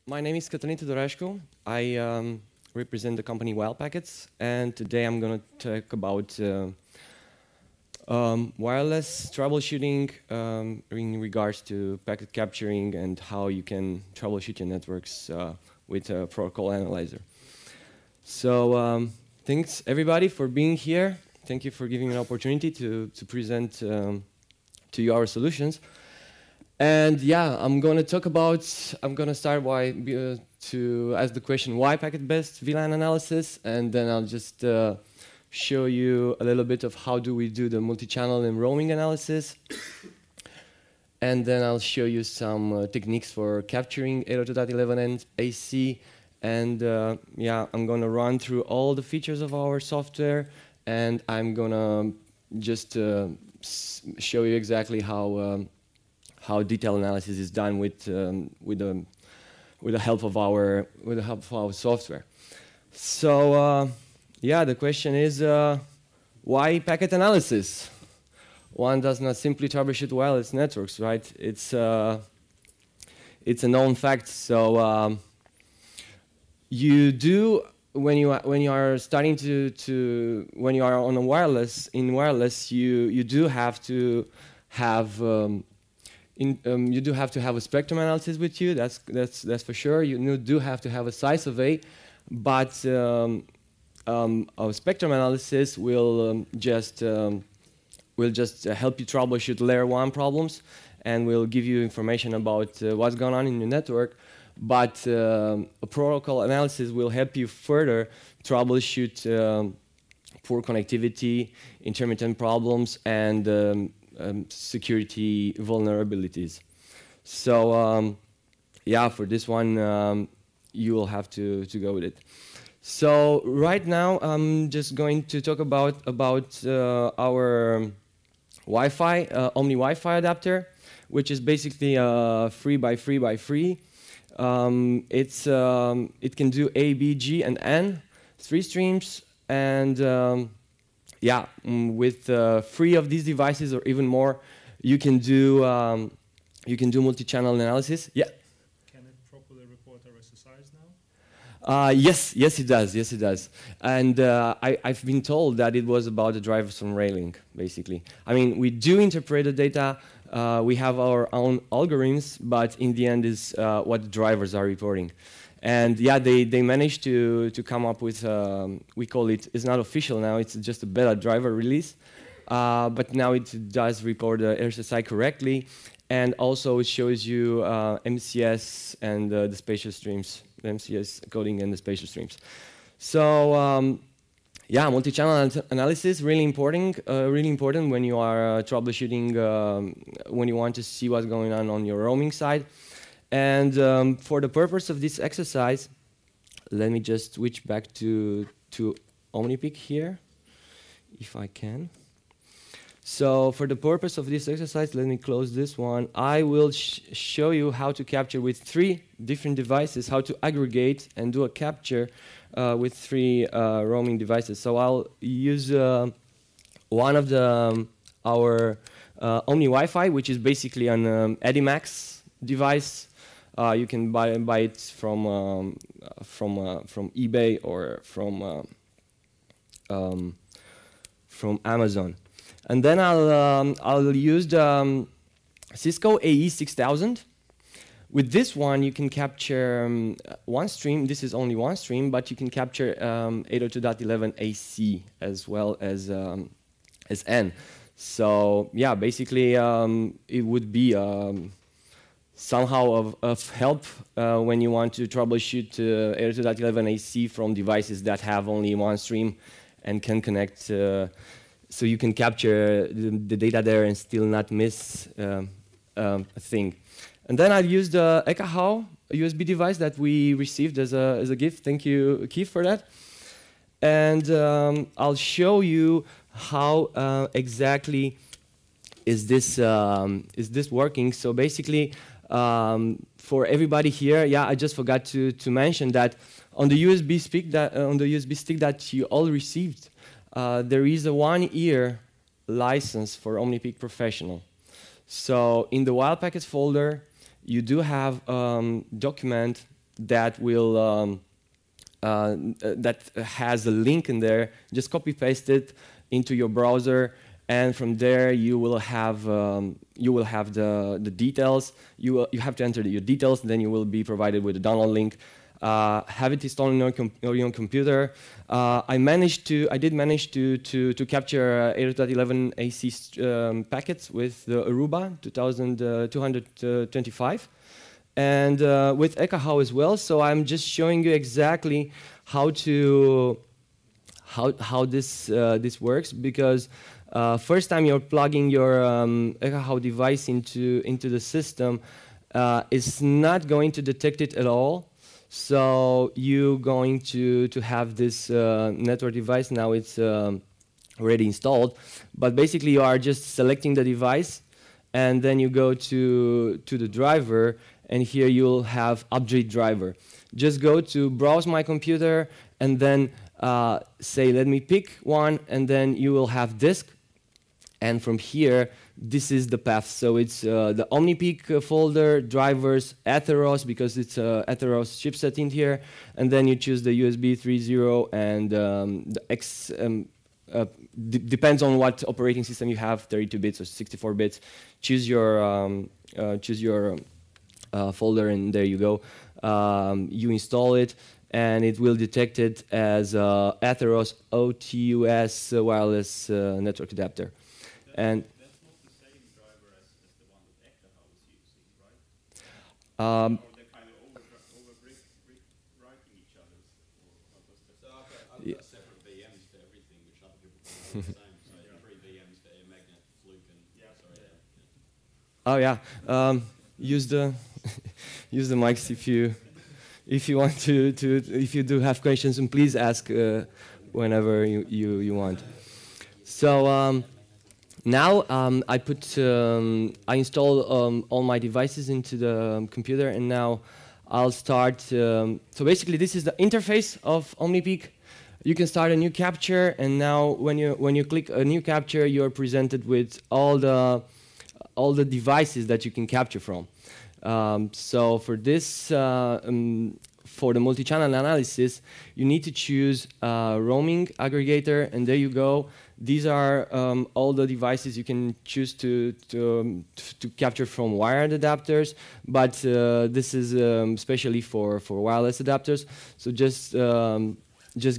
My name is Catalin Tudorascu. I represent the company WLPC, and today I'm going to talk about wireless troubleshooting in regards to packet capturing and how you can troubleshoot your networks with a protocol analyzer. So thanks everybody for being here. Thank you for giving me an opportunity to present to you our solutions. And yeah, I'm going to start by to ask the question, why packet-based VLAN analysis? And then I'll just show you a little bit of how do we do the multi-channel and roaming analysis. And then I'll show you some techniques for capturing 802.11n AC. And yeah, I'm going to run through all the features of our software, and I'm going to just show you exactly how detailed analysis is done with the help of our software. So yeah, the question is why packet analysis? One does not simply troubleshoot wireless networks, right? It's a known fact. So you do when you are starting when you are on a wireless you do have to have a spectrum analysis with you. That's for sure. You do have to have a size of A, but a spectrum analysis will just help you troubleshoot layer 1 problems, and will give you information about what's going on in your network. But a protocol analysis will help you further troubleshoot poor connectivity, intermittent problems, and security vulnerabilities. So yeah, for this one, you will have to go with it. So right now, I'm just going to talk about our Wi-Fi, Omni Wi-Fi adapter, which is basically 3x3x3. It can do A, B, G, and N, 3 streams, and yeah, with 3 of these devices or even more, you can do multi-channel analysis. Yeah. Can it properly report RSSIs now? Yes, it does. Yes, it does. And I've been told that it was about the drivers from railing, basically. I mean, we do interpret the data. We have our own algorithms, but in the end is what the drivers are reporting. And yeah, they managed to come up with, we call it's not official now, it's just a beta driver release. But now it does report the RSSI correctly. And also it shows you MCS and the spatial streams, the MCS coding and the spatial streams. So yeah, multi-channel analysis, really important when you are troubleshooting, when you want to see what's going on your roaming side. And for the purpose of this exercise, let me just switch back to OmniPeak here, if I can. So for the purpose of this exercise, let me close this one. I will show you how to capture with 3 different devices, how to aggregate and do a capture with 3 roaming devices. So I'll use one of our Omni Wi-Fi, which is basically an Edimax device. You can buy it from eBay or from Amazon. And then I'll use the Cisco AE6000. With this one, you can capture 1 stream. This is only 1 stream, but you can capture 802.11 AC as well as N. So yeah, basically it would be somehow of help when you want to troubleshoot 802.11 AC from devices that have only 1 stream and can connect. So you can capture the data there and still not miss a thing. And then I'll use the Ekahau USB device that we received as a gift. Thank you, Keith, for that. And I'll show you how exactly is this working. So basically, for everybody here, yeah, I just forgot to mention that on the USB stick that you all received, there is a 1-year license for OmniPeak Professional. So in the WLPC folder, you do have document that will that has a link in there. Just copy paste it into your browser, and from there you will have the details. You have to enter your details, and then you will be provided with a download link. Have it installed on your computer. I did manage to capture 8.11 AC packets with the Aruba 2225. And with Ekahau as well. So I'm just showing you exactly how this works, because first time you're plugging your Ekahau device into the system, it's not going to detect it at all. So you're going to have this network device. Now it's already installed, but basically you are just selecting the device, and then you go to the driver. And here you'll have update driver. Just go to browse my computer, and then say, let me pick one, and then you will have disk. And from here, this is the path. So it's the OmniPeak folder, drivers, Atheros, because it's Atheros chipset in here. And then you choose the USB 3.0 and the X. Depends on what operating system you have, 32 bits or 64 bits. Choose your folder, and there you go. You install it, and it will detect it as Atheros OTUS wireless network adapter. And that's not the same driver as the one that Ekahau is using, right? Or they're kind of overwriting each other's. So I've got separate VMs for everything, which other people can do the same. So 3 VMs for AirMagnet, Fluke, and Oh yeah. Use the use the mics if you want to if you do have questions, and please ask whenever you want. So now I install all my devices into the computer, and now I'll start. So basically, this is the interface of OmniPeak. You can start a new capture, and now when you click a new capture, you're presented with all the devices that you can capture from. So for this, for the multi-channel analysis, you need to choose roaming aggregator, and there you go. These are all the devices you can choose to capture from wired adapters, but this is especially for wireless adapters. So just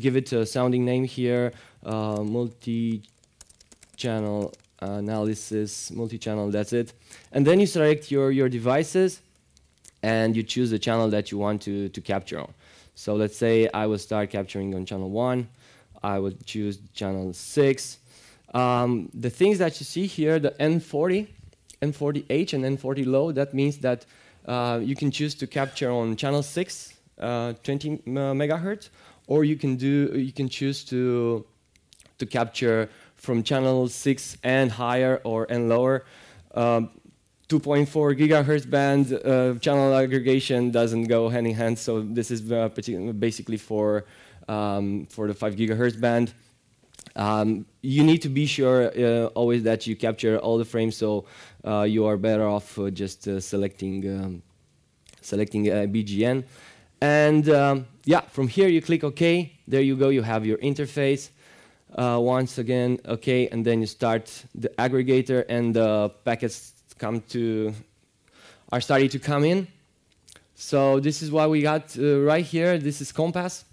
give it a sounding name here, multi-channel analysis, multi-channel, that's it. And then you select your devices, and you choose the channel that you want to capture on. So let's say I will start capturing on channel 1. I would choose channel 6. The things that you see here, the N40, N40H and N40 low, that means that you can choose to capture on channel 6, 20 megahertz, or you can choose to capture from channel 6 and higher or and lower. 2.4 gigahertz band channel aggregation doesn't go hand in hand, so this is basically for the 5 gigahertz band. You need to be sure always that you capture all the frames, so you are better off just selecting BGN. And yeah, from here you click OK. There you go. You have your interface. Once again, OK, and then you start the aggregator, and the packets are starting to come in. So this is what we got right here. This is Compass.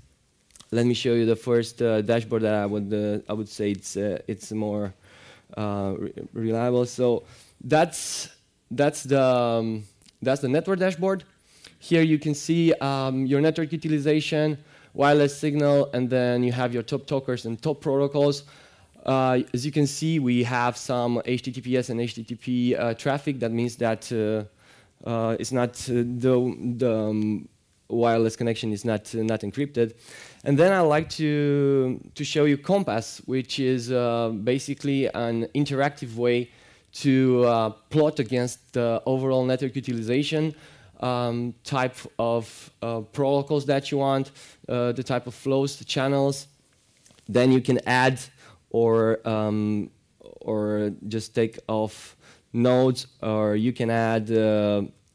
Let me show you the first dashboard that I would say it's more reliable. So that's the network dashboard. Here you can see your network utilization, wireless signal, and then you have your top talkers and top protocols. As you can see, we have some HTTPS and HTTP traffic. That means that it's not the wireless connection is not encrypted. And then I like to show you Compass, which is basically an interactive way to plot against the overall network utilization, type of protocols that you want, the type of flows, the channels. Then you can add or just take off nodes, or you can add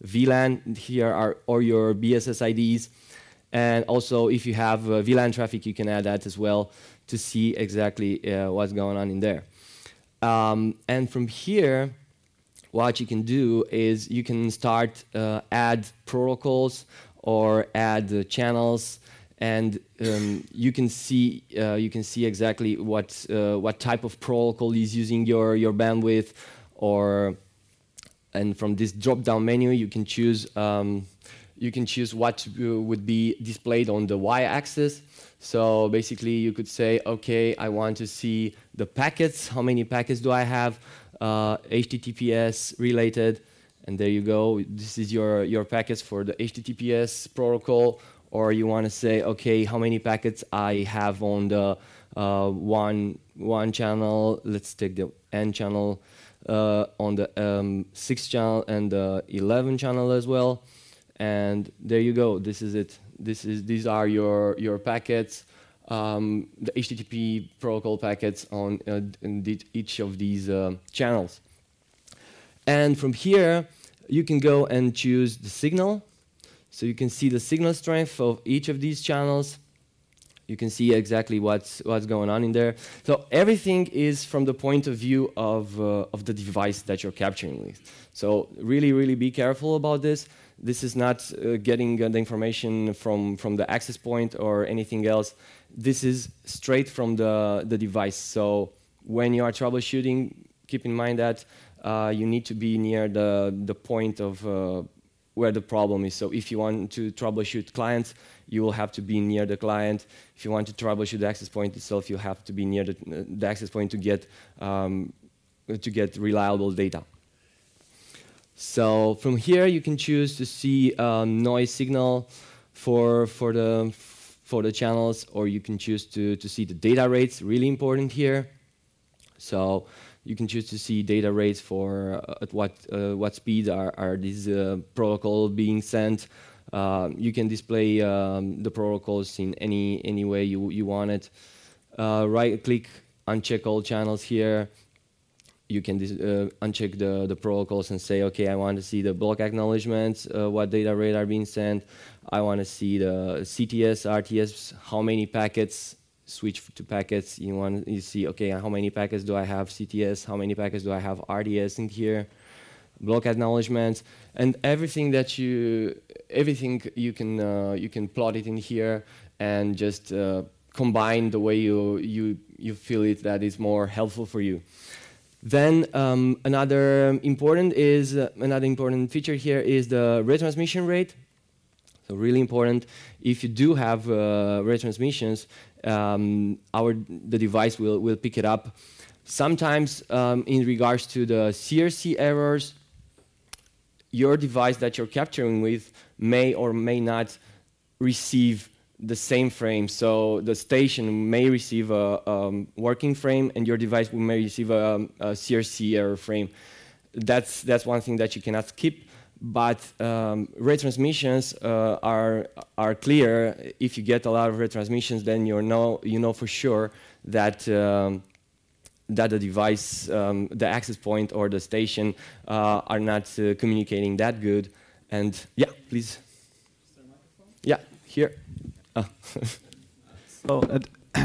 VLAN. Here are all your BSS IDs. And also, if you have VLAN traffic, you can add that as well to see exactly what's going on in there. And from here, what you can do is you can start add protocols or add channels, and you can see exactly what type of protocol is using your bandwidth, and from this drop-down menu you can choose what would be displayed on the y-axis. So basically, you could say, okay, I want to see the packets. How many packets do I have? HTTPS related, and there you go. This is your packets for the HTTPS protocol. Or you want to say, okay, how many packets I have on the one channel? Let's take the N channel, on the 6 channel and the 11 channel as well. And there you go. This is it. These are your packets, the HTTP protocol packets on each of these channels. And from here, you can go and choose the signal. So you can see the signal strength of each of these channels. You can see exactly what's going on in there. So everything is from the point of view of the device that you're capturing with. So really, really be careful about this. This is not getting the information from the access point or anything else. This is straight from the device. So when you are troubleshooting, keep in mind that you need to be near the point of where the problem is. So if you want to troubleshoot clients, you will have to be near the client. If you want to troubleshoot the access point itself, you have to be near the access point to get reliable data. So from here, you can choose to see noise signal for the channels, or you can choose to see the data rates. Really important here. So you can choose to see data rates for at what speed are these protocols being sent. You can display the protocols in any way you want it. Right-click, uncheck all channels here. You can uncheck the protocols and say, okay, I want to see the block acknowledgements, what data rate are being sent. I want to see the CTS, RTS, how many packets, switch to packets. You see, okay, how many packets do I have CTS, how many packets do I have RTS in here, block acknowledgements, and everything you can plot it in here and just combine the way you feel it that is more helpful for you. Then another important feature here is the retransmission rate. So really important. If you do have retransmissions, the device will pick it up. Sometimes in regards to the CRC errors, your device that you're capturing with may or may not receive the same frame. So the station may receive a working frame, and your device may receive a CRC error frame. That's one thing that you cannot skip. But retransmissions are clear. If you get a lot of retransmissions, then you know for sure that that the device, the access point or the station are not communicating that good. And yeah, please. Is there a microphone? Yeah, here. So,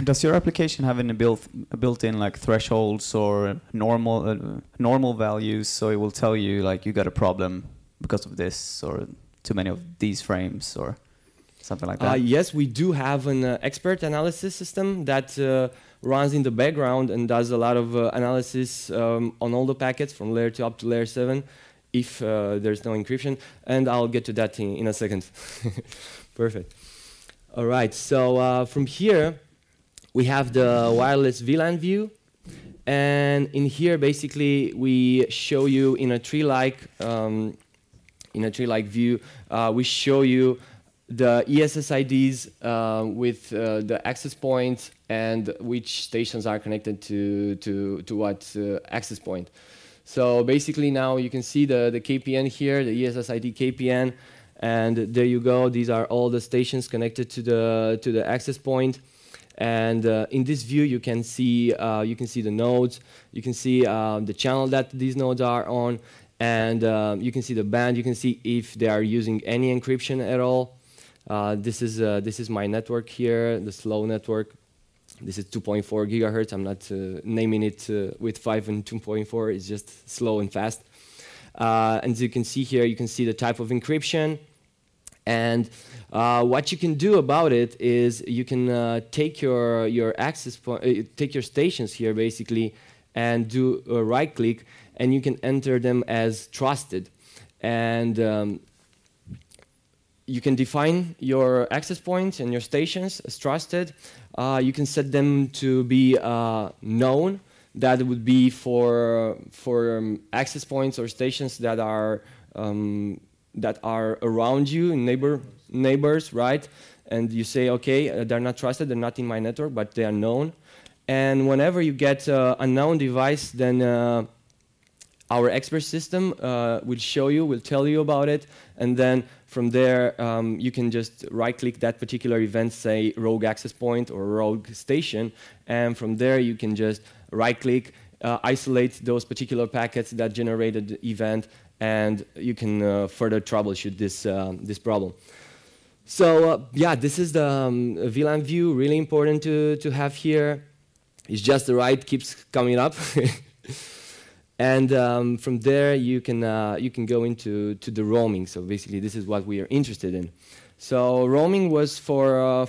does your application have any built-in like thresholds or normal values, so it will tell you like you got a problem because of this, or too many of these frames, or something like that? Yes, we do have an expert analysis system that runs in the background and does a lot of analysis on all the packets from layer 2 up to layer 7 if there's no encryption. And I'll get to that in a second. Perfect. All right, so from here, we have the wireless VLAN view. And in here, basically, we show you in a tree-like view, we show you the ESS IDs with the access points and which stations are connected to what access point. So basically now you can see the KPN here, the ESS ID KPN, and there you go. These are all the stations connected to the access point. And in this view, you can see the nodes, you can see the channel that these nodes are on, And you can see the band. You can see if they are using any encryption at all. This is my network here, the slow network. This is 2.4 gigahertz. I'm not naming it with 5 and 2.4. It's just slow and fast. And as you can see here, you can see the type of encryption. And what you can do about it is you can take your access point, take your stations here basically, and do a right click, and you can enter them as trusted. And you can define your access points and your stations as trusted. You can set them to be known. That would be for access points or stations that are around you, neighbors, right? And you say, okay, they're not trusted, they're not in my network, but they are known. And whenever you get a known device, then our expert system will show you, will tell you about it, and then from there you can just right-click that particular event, say rogue access point or rogue station, and from there you can just right-click, isolate those particular packets that generated the event, and you can further troubleshoot this problem. So yeah, this is the VLAN view, really important to have here. It's just the right keeps coming up. And from there you can go into the roaming. So basically this is what we are interested in. So roaming was for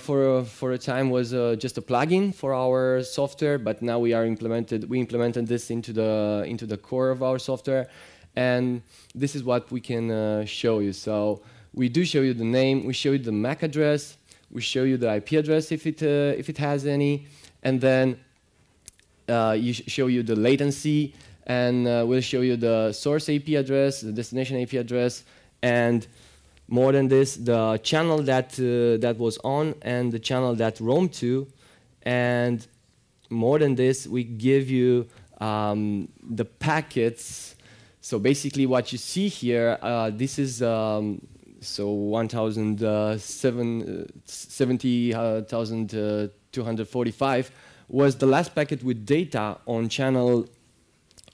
a time was just a plugin for our software, but now we implemented this into the core of our software, and this is what we can show you. So we do show you the name, we show you the MAC address, we show you the IP address if it has any, and then show you the latency, and we'll show you the source IP address, the destination IP address, and more than this, the channel that was on and the channel that roamed to, and more than this, we give you the packets. So basically, what you see here, this is so 70,245 was the last packet with data on channel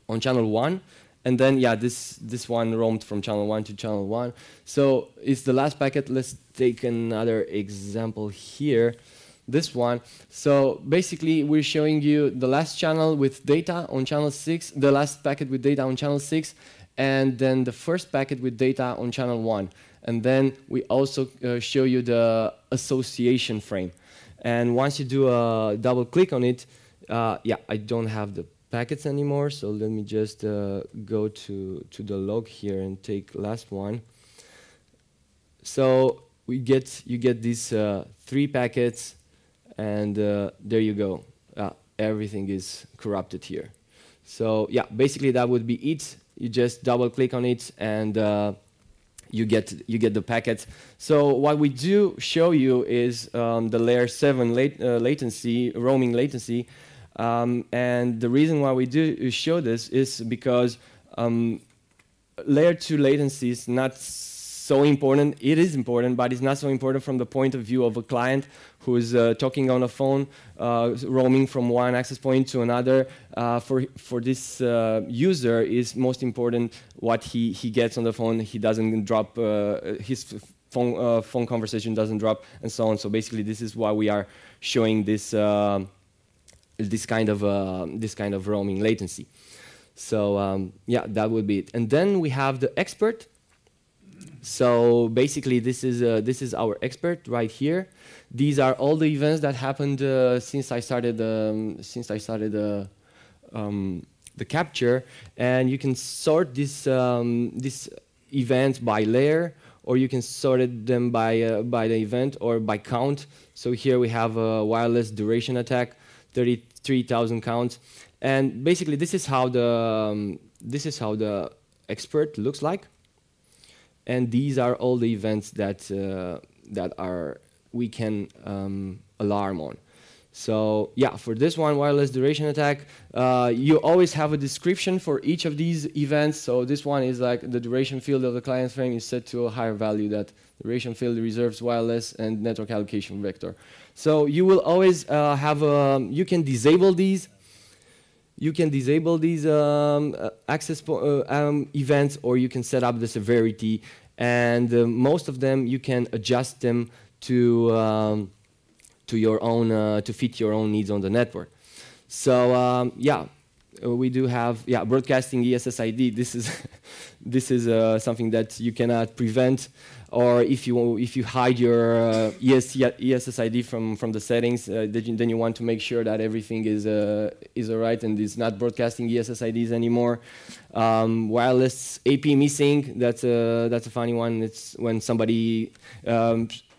1. And then, yeah, this one roamed from channel 1 to channel 1. So it's the last packet. Let's take another example here. This one. So basically, we're showing you the last channel with data on channel 6, the last packet with data on channel 6, and then the first packet with data on channel 1. And then we also show you the association frame. And once you do a double click on it, yeah, I don't have the packets anymore, so let me just go to the log here and take last one. So you get these 3 packets, and there you go. Everything is corrupted here. So yeah, basically that would be it. You just double click on it, and you get the packets. So what we do show you is the layer 7 latency, roaming latency. And the reason why we do show this is because layer 2 latency is not so important. It is important, but it's not so important from the point of view of a client who is talking on a phone, roaming from one access point to another. For this user, is most important what he gets on the phone. He doesn't drop his phone conversation doesn't drop, and so on. So basically, this is why we are showing this. This kind of roaming latency. So yeah, that would be it. And then we have the expert. So basically, this is our expert right here. These are all the events that happened since I started the capture, and you can sort this events by layer, or you can sort them by the event or by count. So here we have a wireless duration attack. 33,000 counts, and basically this is how the expert looks like, and these are all the events that we can alarm on. So yeah, for this one, wireless duration attack, you always have a description for each of these events. So this one is like the duration field of the client frame is set to a higher value that duration field reserves wireless and network allocation vector. So you will always have you can disable these. you can disable these events, or you can set up the severity, and most of them you can adjust them to your own to fit your own needs on the network. So yeah, we do have broadcasting ESSID. This is something that you cannot prevent, or if you hide your ESSID from the settings, then you want to make sure that everything is alright and is not broadcasting ESSIDs anymore. Wireless AP missing. That's a funny one. It's when somebody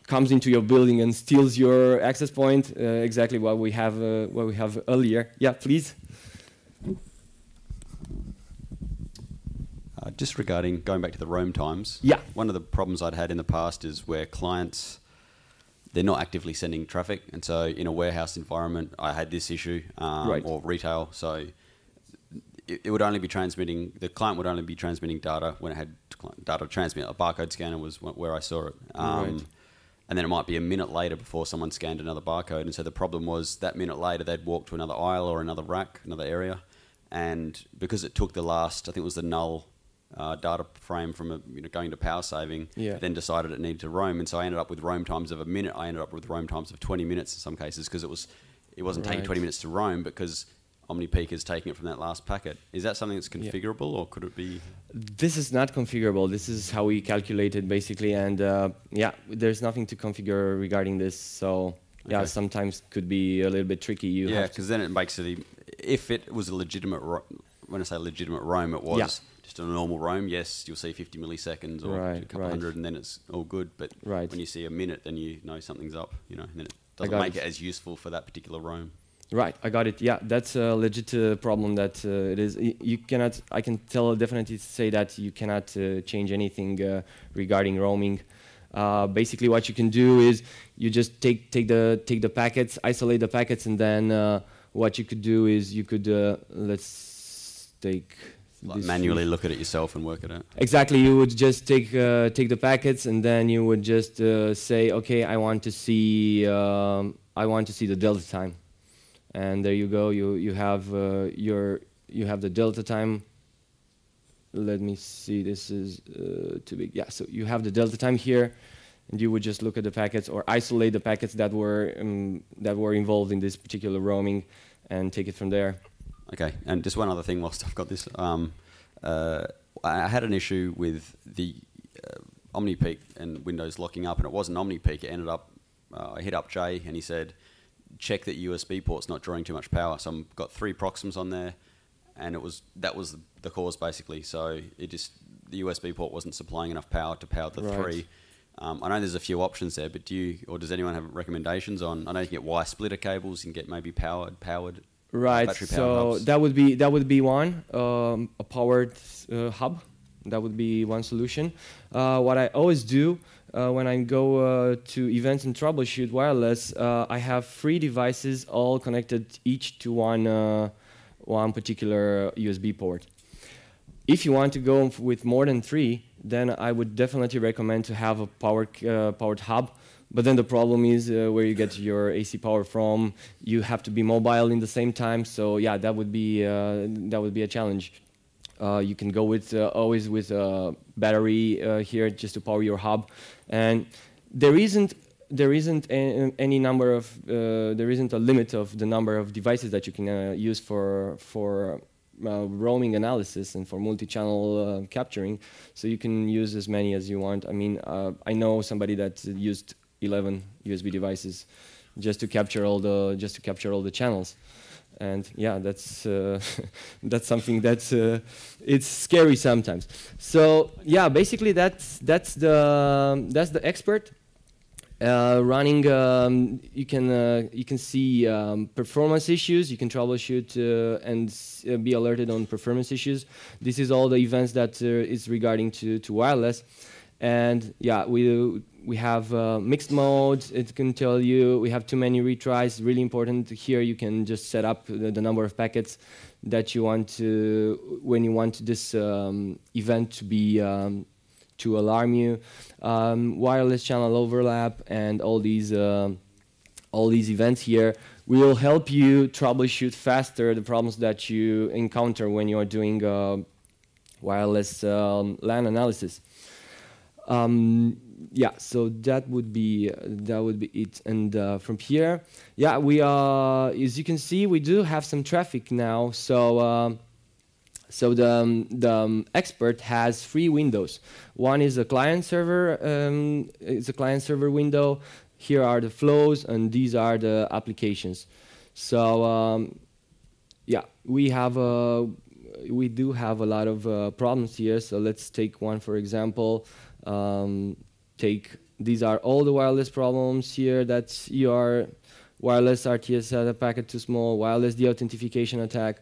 comes into your building and steals your access point. Exactly what we have earlier. Yeah, please. Just regarding going back to the roam times, yeah. One of the problems I'd had in the past is where clients, they're not actively sending traffic, and so in a warehouse environment, I had this issue, right. Or retail, so it would only be transmitting, the client would only be transmitting data when it had data to transmit. A barcode scanner was where I saw it. Right. And then it might be a minute later before someone scanned another barcode, and so the problem was that minute later they'd walk to another aisle or another rack, another area, and because it took the last, I think it was the null data frame from going to power saving, then decided it needed to roam, and so I ended up with roam times of a minute. I ended up with roam times of 20 minutes in some cases because it wasn't taking 20 minutes to roam because OmniPeak is taking it from that last packet. Is that something that's configurable, or could it be? This is not configurable. This is how we calculate it basically, and yeah, there's nothing to configure regarding this. So yeah, sometimes could be a little bit tricky. Because then it makes it. If it was a legitimate, when I say legitimate roam, it was just a normal roam. Yes, you'll see 50 milliseconds or a couple hundred, and then it's all good. But when you see a minute, then you know something's up. And then it doesn't make it as useful for that particular roam. Right, I got it. Yeah, that's a legit problem that it is. You cannot. I can definitely say that you cannot change anything regarding roaming. Basically, what you can do is you just take the packets, isolate the packets, and then what you could do is you could let's take. Like manually look at it yourself and work it out. Exactly, you would just take the packets, and then you would just say, okay, I want to see the delta time. And there you go. You have the delta time. Let me see. This is too big. Yeah. So you have the delta time here, and you would just look at the packets or isolate the packets that were involved in this particular roaming, and take it from there. Okay. And just one other thing, whilst I've got this, I had an issue with the OmniPeak and Windows locking up, and it wasn't OmniPeak. It ended up. I hit up Jay, and he said, check that USB port's not drawing too much power. So I've got 3 Proxims on there, and that was the cause basically. So the USB port wasn't supplying enough power to power the 3. I know there's a few options there, but does anyone have recommendations on? I know you can get Y splitter cables, you can get maybe powered. Right. Battery so powered hubs. that would be one a powered hub. That would be one solution. What I always do. When I go to events and troubleshoot wireless, I have 3 devices all connected each to one particular USB port. If you want to go with more than 3, then I would definitely recommend to have a powered hub. But then the problem is where you get your AC power from. You have to be mobile in the same time. So yeah, that would be a challenge. You can go with always with a battery here just to power your hub, and there isn't any number of there isn't a limit of the number of devices that you can use for roaming analysis and for multi-channel capturing. So you can use as many as you want. I mean, I know somebody that used 11 USB devices just to capture all the channels. And yeah, that's that's something that's it's scary sometimes. So yeah, basically that's the expert running. You can see performance issues. You can troubleshoot and be alerted on performance issues. This is all the events that is regarding to wireless. And yeah, we have mixed modes. It can tell you we have too many retries. Really important here. You can just set up the number of packets that you want to when you want this event to be to alarm you. Wireless channel overlap and all these all these events here will help you troubleshoot faster the problems that you encounter when you're doing wireless LAN analysis. Yeah, so that would be it. And from here, yeah, we as you can see, we do have some traffic now. So so the expert has 3 windows. One is a client server. It's a client server window. Here are the flows, and these are the applications. So yeah, we do have a lot of problems here. So let's take one for example. These are all the wireless problems here. That's your wireless RTS packet too small, wireless deauthentication attack,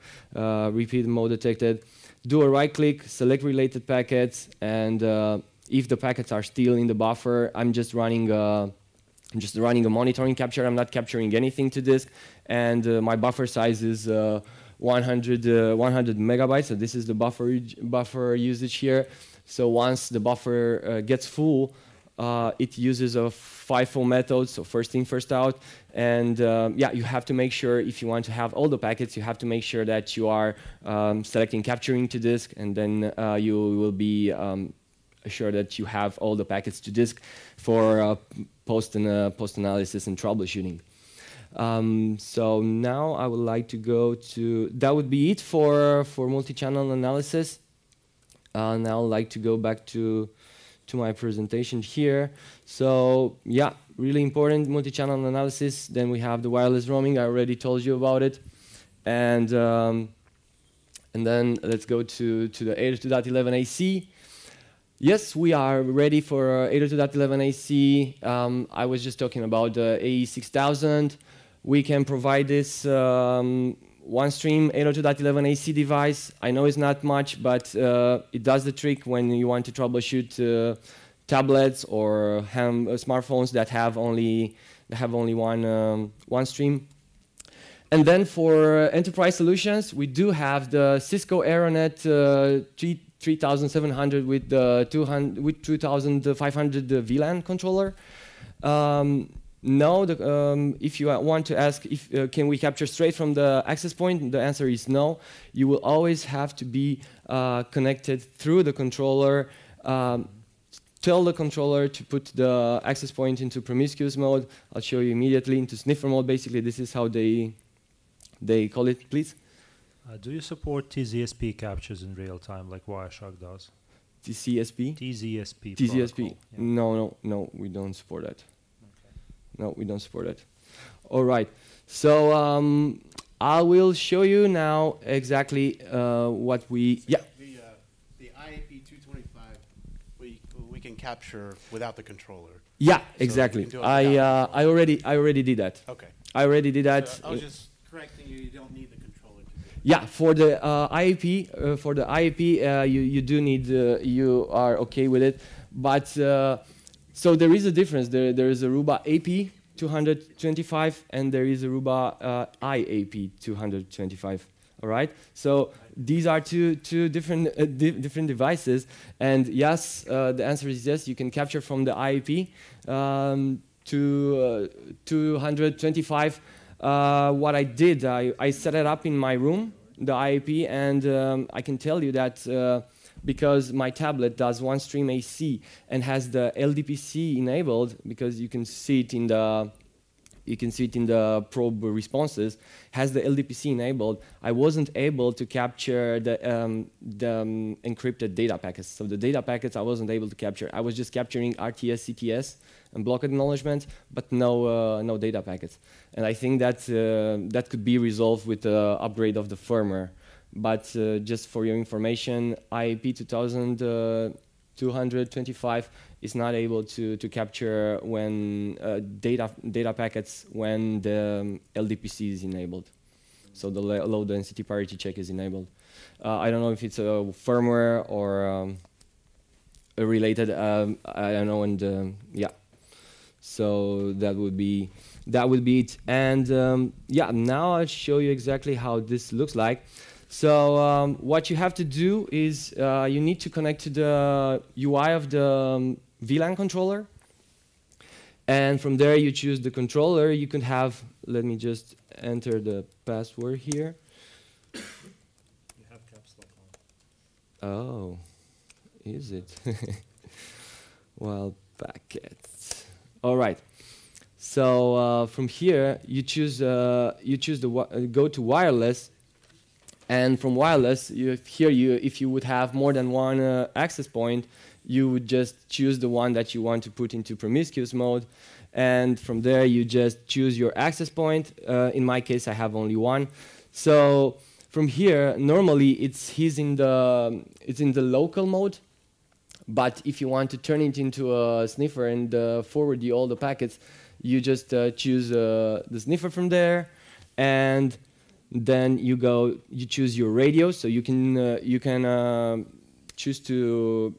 repeat mode detected. Do a right click, select related packets, and if the packets are still in the buffer, I'm just running a monitoring capture. I'm not capturing anything to disk, and my buffer size is 100 megabytes. So this is the buffer usage here. So once the buffer gets full, it uses a FIFO method, so first in, first out. And yeah, you have to make sure, if you want to have all the packets, you have to make sure that you are selecting capturing to disk, and then you will be sure that you have all the packets to disk for post-analysis and troubleshooting. So now I would like to go to, that would be it for multi-channel analysis. Now I'd like to go back to my presentation here. So yeah, really important multi-channel analysis. Then we have the wireless roaming. I already told you about it. And then let's go to the 802.11 AC. Yes, we are ready for 802.11 AC. I was just talking about the AE6000. We can provide this one stream 802.11 AC device. I know it's not much, but it does the trick when you want to troubleshoot tablets or smartphones that have only one stream. And then for enterprise solutions, we do have the Cisco Aeronet 3700 with the 2500 VLAN controller. No, if you want to ask if can we capture straight from the access point, the answer is no. You will always have to be connected through the controller. Tell the controller to put the access point into promiscuous mode. I'll show you immediately into sniffer mode. Basically, this is how they call it, please. Do you support TZSP captures in real time like Wireshark does? TCSP? TZSP. TZSP. Yeah. No, we don't support that. No, we don't support it. All right. So I will show you now exactly what we. Yeah. The IAP 225 we can capture without the controller. Yeah, so exactly. I already did that. Okay. I already did that. So I was just correcting you. You don't need the controller to do it. Yeah, for the IAP, you do need. You are okay with it, but. So there is a difference. There is Aruba AP 225 and there is Aruba IAP 225. All right. So these are two different different devices. And yes, the answer is yes. You can capture from the IAP to 225. What I did, I set it up in my room, the IAP, and I can tell you that. Because my tablet does one stream AC and has the LDPC enabled, because you can see it in the probe responses, has the LDPC enabled. I wasn't able to capture the encrypted data packets. So the data packets I wasn't able to capture. I was just capturing RTS, CTS, and block acknowledgement, but no data packets. And I think that that could be resolved with the upgrade of the firmware. But just for your information, IAP 225 is not able to capture when data packets when the LDPC is enabled. So the low density parity check is enabled. I don't know if it's a firmware or a related. I don't know, and yeah. So that would be it. And yeah, now I'll show you exactly how this looks like. So what you have to do is you need to connect to the UI of the VLAN controller. And from there, you choose the controller. You can have, let me just enter the password here. You have caps lock on. Oh, is it? Well, packets. All right. So from here, you choose the go to wireless, and from wireless, if you would have more than one access point, you would just choose the one that you want to put into promiscuous mode, and from there you just choose your access point. In my case, I have only one. So from here, normally it's in the local mode. But if you want to turn it into a sniffer and forward all the packets, you just choose the sniffer from there, and then you choose your radio. So you can choose to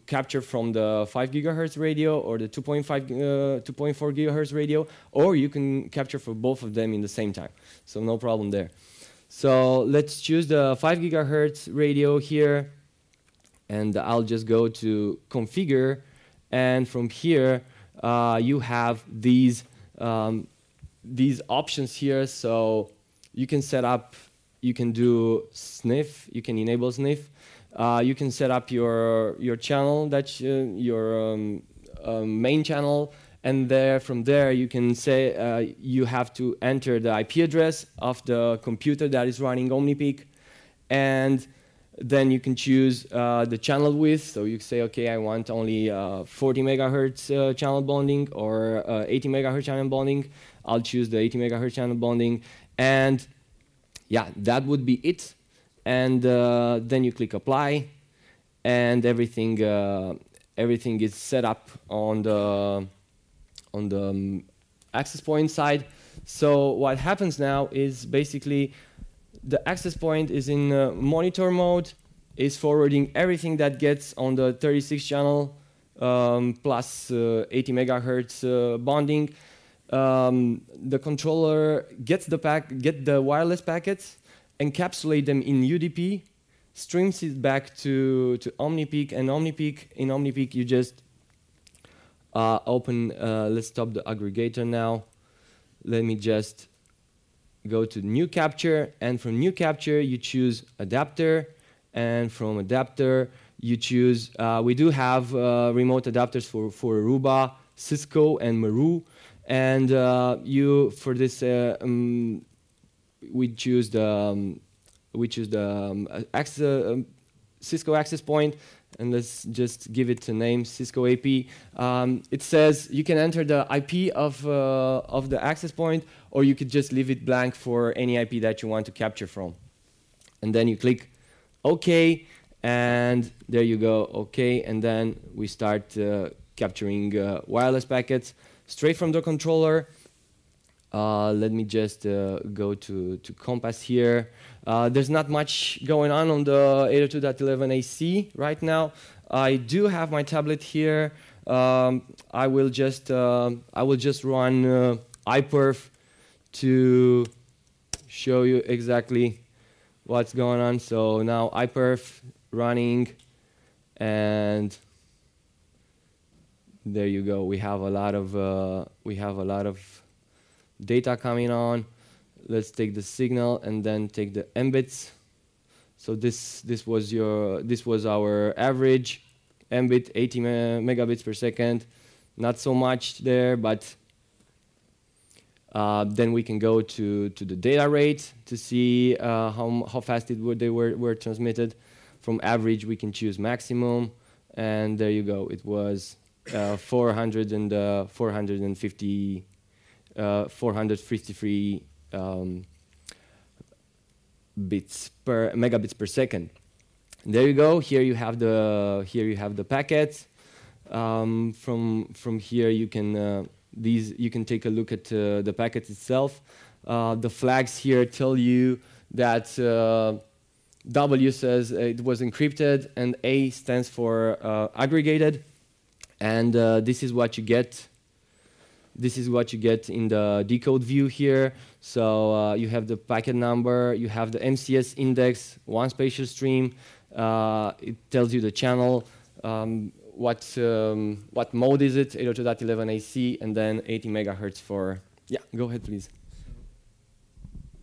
capture from the 5 gigahertz radio or the 2.4 gigahertz radio, or you can capture for both of them in the same time. So no problem there. So let's choose the 5 gigahertz radio here. And I'll just go to configure, and from here you have these options here. So you can set up, you can do sniff, you can enable sniff, you can set up your channel, that's your main channel, and from there you can say you have to enter the IP address of the computer that is running OmniPeak, and then you can choose the channel width. So you say, okay, I want only 40 megahertz channel bonding or 80 megahertz channel bonding. I'll choose the 80 megahertz channel bonding. And yeah, that would be it. And then you click apply, and everything is set up on the access point side. So what happens now is basically the access point is in monitor mode, is forwarding everything that gets on the 36 channel plus 80 megahertz bonding. The controller gets the wireless packets, encapsulate them in UDP, streams it back to OmniPeak, and in OmniPeak you just open. Let's stop the aggregator now. Let me just go to new capture, and from new capture you choose adapter, and from adapter you choose, we do have remote adapters for Aruba, Cisco, and Maru, and for this we choose the Cisco access point, and let's just give it a name, Cisco AP. It says you can enter the IP of the access point, or you could just leave it blank for any IP that you want to capture from. And then you click OK, and there you go, OK, and then we start capturing wireless packets straight from the controller. Let me just go to Compass here. There's not much going on the 802.11ac right now. I do have my tablet here. I will just run iPerf to show you exactly what's going on. So now iPerf running, and there you go. We have a lot of data coming on. Let's take the signal and then take the mbits. So this was our average mbit, 80 megabits per second. Not so much there, but then we can go to the data rate to see how fast they were transmitted. From average, we can choose maximum, and there you go. It was 453 megabits per second. There you go. Here you have the packets. From here you can you can take a look at the packet itself. The flags here tell you that W says it was encrypted, and A stands for aggregated, and this is what you get. This is what you get in the decode view here. So you have the packet number, you have the MCS index, one spatial stream. It tells you the channel, what mode is it, 802.11 AC, and then 80 megahertz for, yeah, go ahead please.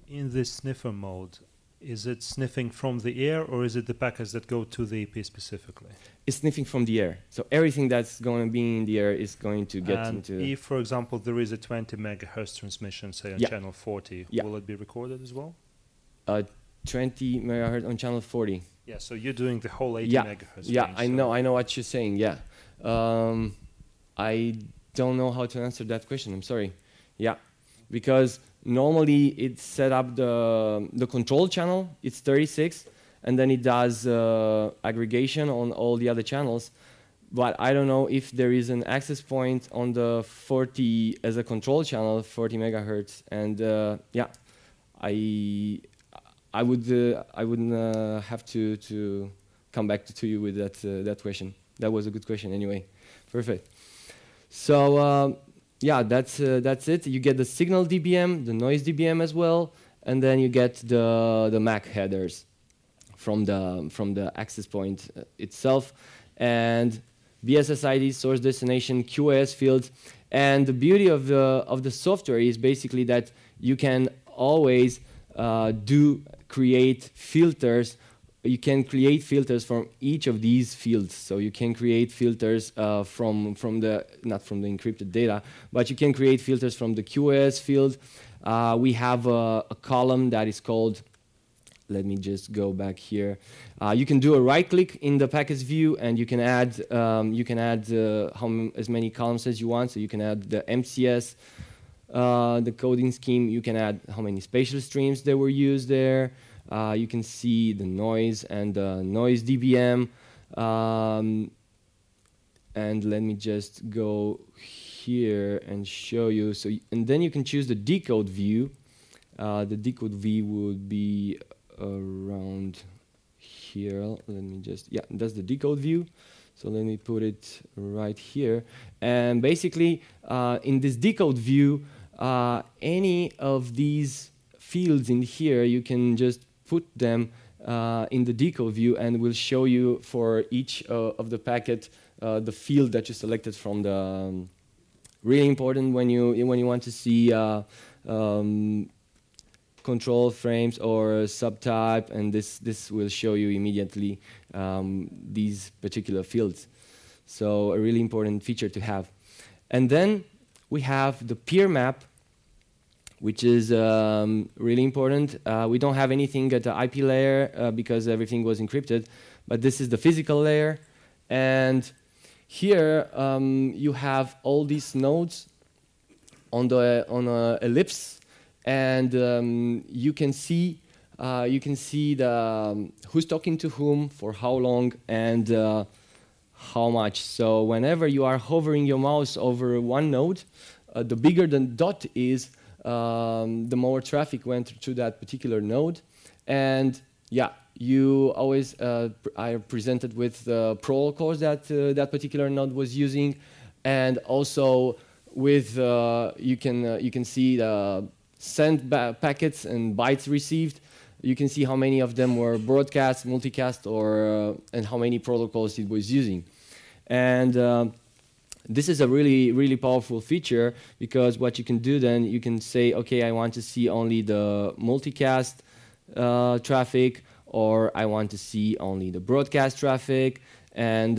In this sniffer mode, is it sniffing from the air, or is it the packets that go to the EP specifically? It's sniffing from the air. So everything that's going to be in the air is going to get And into... if, for example, there is a 20 megahertz transmission, say on Yeah. channel 40, Yeah. will it be recorded as well? 20 megahertz on channel 40. Yeah, so you're doing the whole 80 Yeah, megahertz yeah, range, I so- know what you're saying, yeah. I don't know how to answer that question, I'm sorry. Yeah, because normally it's set up the control channel, it's 36, and then it does aggregation on all the other channels. But I don't know if there is an access point on the 40 as a control channel, 40 megahertz, and yeah, I would have to come back to you with that question. That was a good question anyway. Perfect. So yeah, that's it. You get the signal dBm, the noise dBm as well, and then you get the MAC headers from the access point itself, and BSSID, source destination, QoS fields. And the beauty of the software is basically that you can always create filters. You can create filters from each of these fields. So you can create filters not from the encrypted data, but you can create filters from the QoS field. We have a column that is called, let me just go back here. You can do a right click in the packets view, and you can add as many columns as you want. So you can add the MCS, the coding scheme. You can add how many spatial streams that were used there. You can see the noise and the noise dBm. And let me just go here and show you. So, and then you can choose the decode view. The decode view would be around here. Let me just, yeah, that's the decode view. So let me put it right here. And basically, in this decode view, any of these fields in here, you can just put them in the decode view, and we'll show you for each of the packet the field that you selected from the. Really important when you want to see control frames or subtype, and this will show you immediately these particular fields. So a really important feature to have. And then we have the peer map, which is really important. We don't have anything at the IP layer because everything was encrypted, but this is the physical layer. And here you have all these nodes on a ellipse, and you can see the who's talking to whom, for how long, and how much. So whenever you are hovering your mouse over one node, the bigger the dot is, the more traffic went through that particular node. And yeah, you always are presented with the protocols that that particular node was using, and also with you can see the sent packets and bytes received. You can see how many of them were broadcast, multicast, or and how many protocols it was using. And this is a really powerful feature, because what you can do then, you can say, okay, I want to see only the multicast traffic, or I want to see only the broadcast traffic, and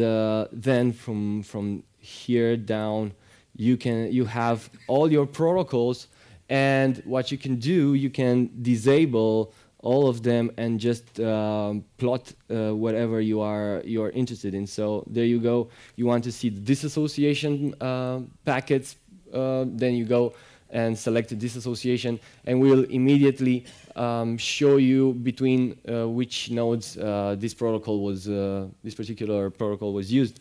then from here down, you have all your protocols, and what you can do, you can disable all of them and just plot whatever you are interested in. So there you go. You want to see the disassociation packets, then you go and select the disassociation, and we'll immediately show you between which nodes this particular protocol was used.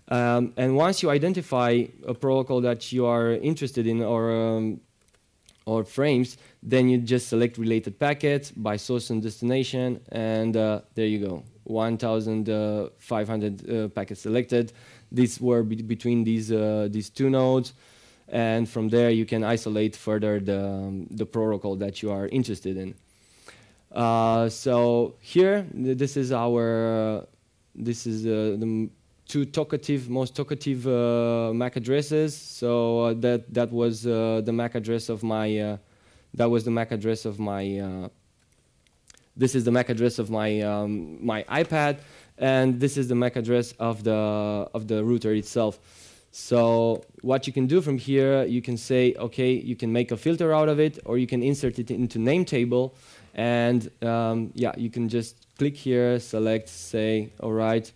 And once you identify a protocol that you are interested in, or frames, then you just select related packets by source and destination, and there you go, 1,500 packets selected. These were between these two nodes, and from there you can isolate further the protocol that you are interested in. So here, this is the most talkative MAC addresses. So that was the MAC address of my. That was the MAC address of my. This is the MAC address of my my iPad, and this is the MAC address of the router itself. So what you can do from here, you can say, okay, you can make a filter out of it, or you can insert it into name table, and yeah, you can just click here, select, say, all right,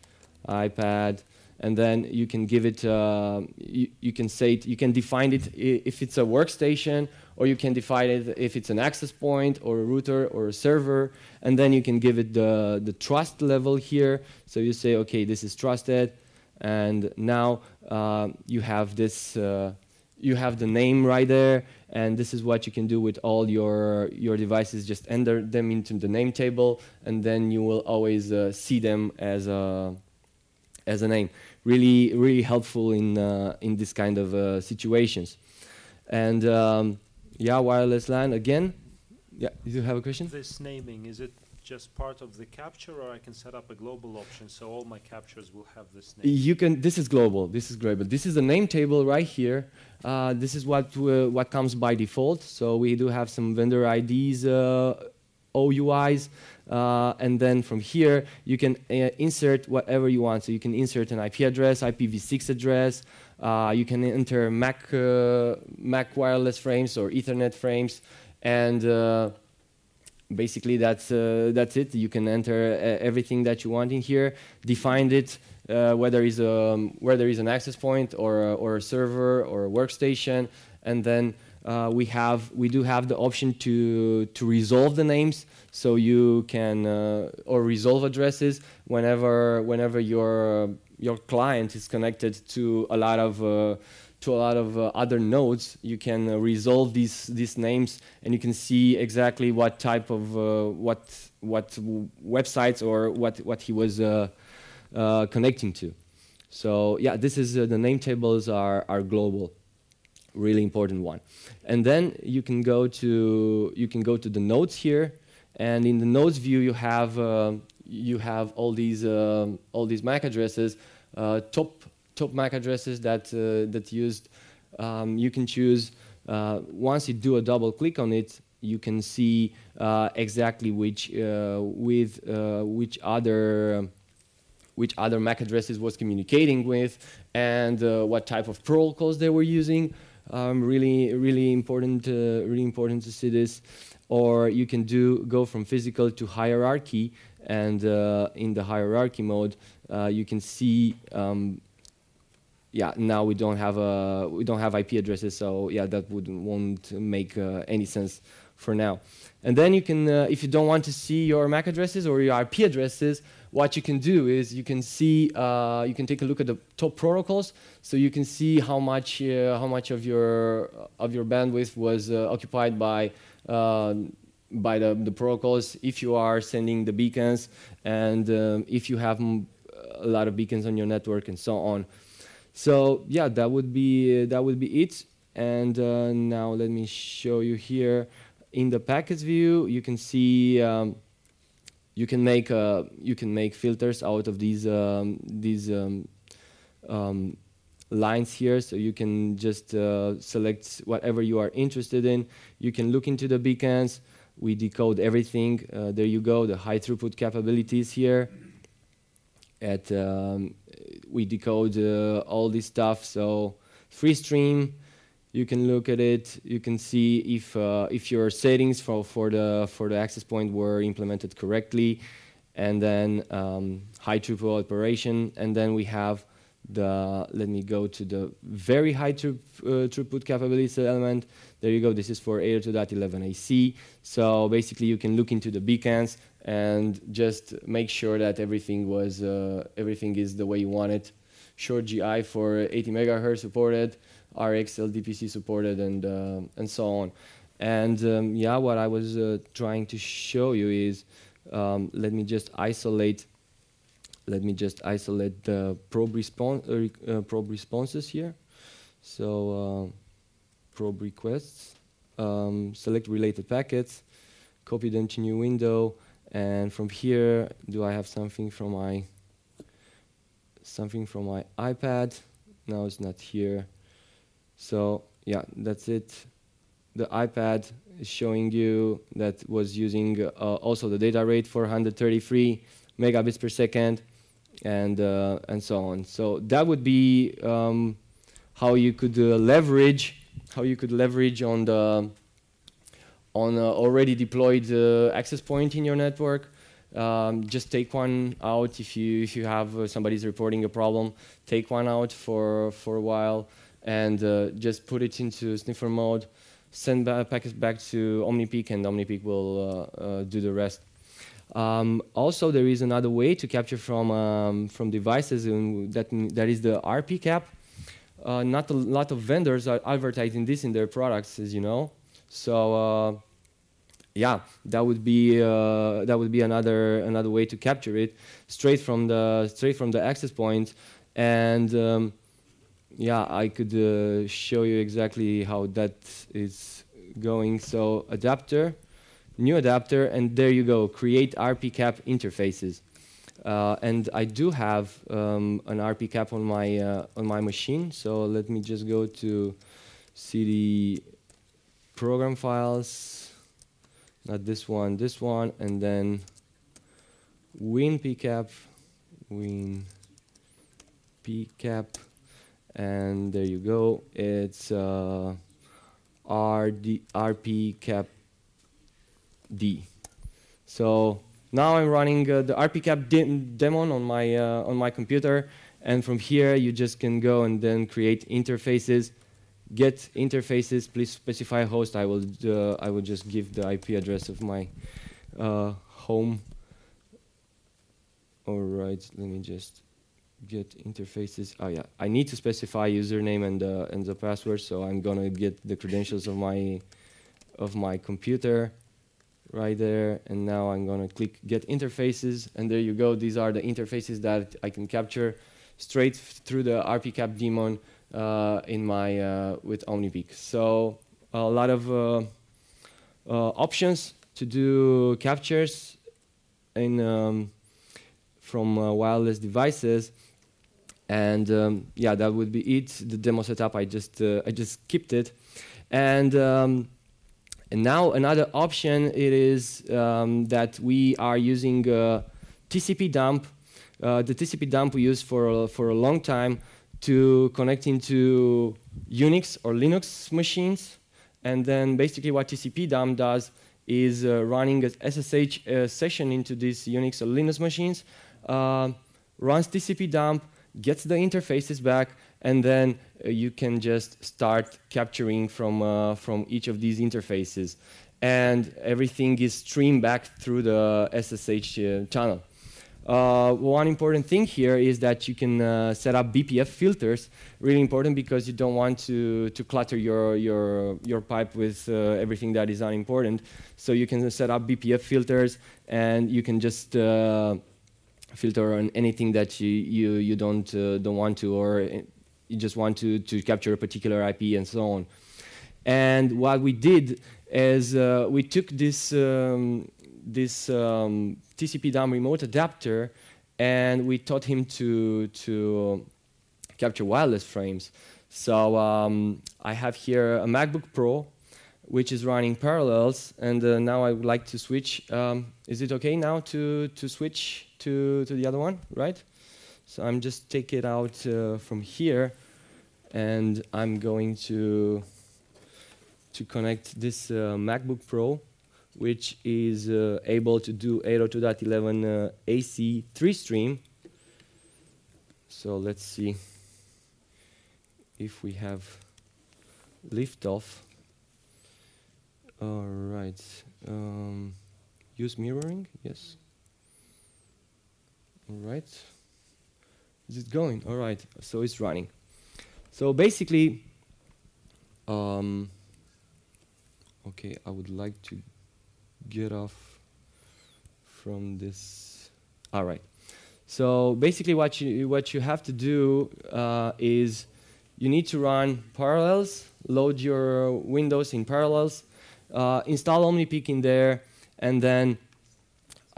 iPad, and then you can give it, you can say it, you can define it if it's a workstation, or you can define it if it's an access point, or a router, or a server, and then you can give it the trust level here. So you say, okay, this is trusted, and now you have this, you have the name right there, and this is what you can do with all your devices. Just enter them into the name table, and then you will always see them as a name. Really helpful in this kind of situations. And yeah, wireless LAN again. Yeah, do you have a question? This naming, is it just part of the capture, or I can set up a global option so all my captures will have this name? You can. This is global. This is global. This is the name table right here. This is what comes by default. So we do have some vendor IDs, OUIs, and then from here you can insert whatever you want. So you can insert an IP address, IPv6 address. You can enter MAC wireless frames or Ethernet frames, and basically that's it. You can enter everything that you want in here. Define it, whether is an access point or a server or a workstation, and then we do have the option to resolve the names, so you can or resolve addresses whenever your client is connected to a lot of other nodes. You can resolve these names, and you can see exactly what type of what websites or what he was connecting to. So yeah, this is the name tables are global, really important one. And then you can go to the nodes here, and in the nodes view you have all these MAC addresses, top MAC addresses that used. You can choose once you do a double click on it, you can see exactly which other MAC addresses was communicating with, and what type of protocols they were using. Really important to see this. Or you can go from physical to hierarchy, and in the hierarchy mode, you can see. Yeah, now we don't have IP addresses, so yeah, that won't make any sense for now. And then you can, if you don't want to see your MAC addresses or your IP addresses, what you can do is you can see, you can take a look at the top protocols, so you can see how much of your bandwidth was occupied by the protocols, if you are sending the beacons, and if you have a lot of beacons on your network, and so on. So yeah, that would be it. And now let me show you here in the packets view. You can see you can make filters out of these lines here. So you can just select whatever you are interested in. You can look into the beacons. We decode everything. There you go, the high throughput capabilities here. We decode all this stuff. So free stream, you can look at it. You can see if your settings for the access point were implemented correctly, and then high throughput operation. And then we have let me go to the very high throughput capabilities element. There you go. This is for 802.11ac. So basically, you can look into the beacons and just make sure that everything is the way you want it. Short GI for 80 megahertz supported, RX LDPC supported, and so on. And yeah, what I was trying to show you is, let me just isolate the probe responses here. So probe requests, select related packets, copy them to new window, and from here, do I have something from my something from my iPad. Now it's not here. So yeah, that's it. The iPad is showing you that was using also the data rate 433 megabits per second, and so on. So that would be how you could leverage on the already deployed access point in your network. Just take one out if you have somebody's reporting a problem. Take one out for a while and just put it into sniffer mode. Send packets back to OmniPeak, and OmniPeak will do the rest. Also, there is another way to capture from devices, and that is the RP cap. Not a lot of vendors are advertising this in their products, as you know. So yeah, that would be another way to capture it straight from the access point. And yeah, I could show you exactly how that is going. So adapter, new adapter, and there you go. Create RP cap interfaces. And I do have an RP cap on my machine. So let me just go to CD program files, not this one, and then WinPcap, and there you go. It's RP cap D. So now I'm running the RP cap daemon on my computer, and from here you just can go and then create interfaces. Get interfaces. Please specify host. I will just give the IP address of my home. All right, let me just get interfaces. Oh yeah, I need to specify username and the password. So I'm gonna get the credentials of my computer right there, and now I'm gonna click get interfaces, and there you go. These are the interfaces that I can capture straight through the RP cap daemon in my with OmniPeak. So a lot of options to do captures in from wireless devices, and yeah, that would be it. The demo setup, I just skipped it, and now another option it is that we are using TCP dump. The TCP dump we used for a long time to connect into Unix or Linux machines, and then basically what TCP dump does is running a SSH session into these Unix or Linux machines, runs TCP dump, gets the interfaces back, and then you can just start capturing from each of these interfaces, and everything is streamed back through the SSH channel. One important thing here is that you can set up BPF filters. Really important, because you don't want to clutter your pipe with everything that is unimportant. So you can set up BPF filters, and you can just filter on anything that you don't want to, or you just want to capture a particular IP and so on. And what we did is we took this TCP dump remote adapter, and we taught him to capture wireless frames. So I have here a MacBook Pro, which is running Parallels, and now I would like to switch. Is it okay now to switch to the other one, right? So I'm just take it out from here, and I'm going to connect this MacBook Pro, which is able to do 802.11 AC 3-stream. So let's see if we have liftoff. All right. Use mirroring, yes. All right. Is it going? All right. So it's running. So basically, okay, I would like to get off from this. All right. So basically, what you have to do is you need to run Parallels, load your Windows in Parallels, install OmniPeak in there, and then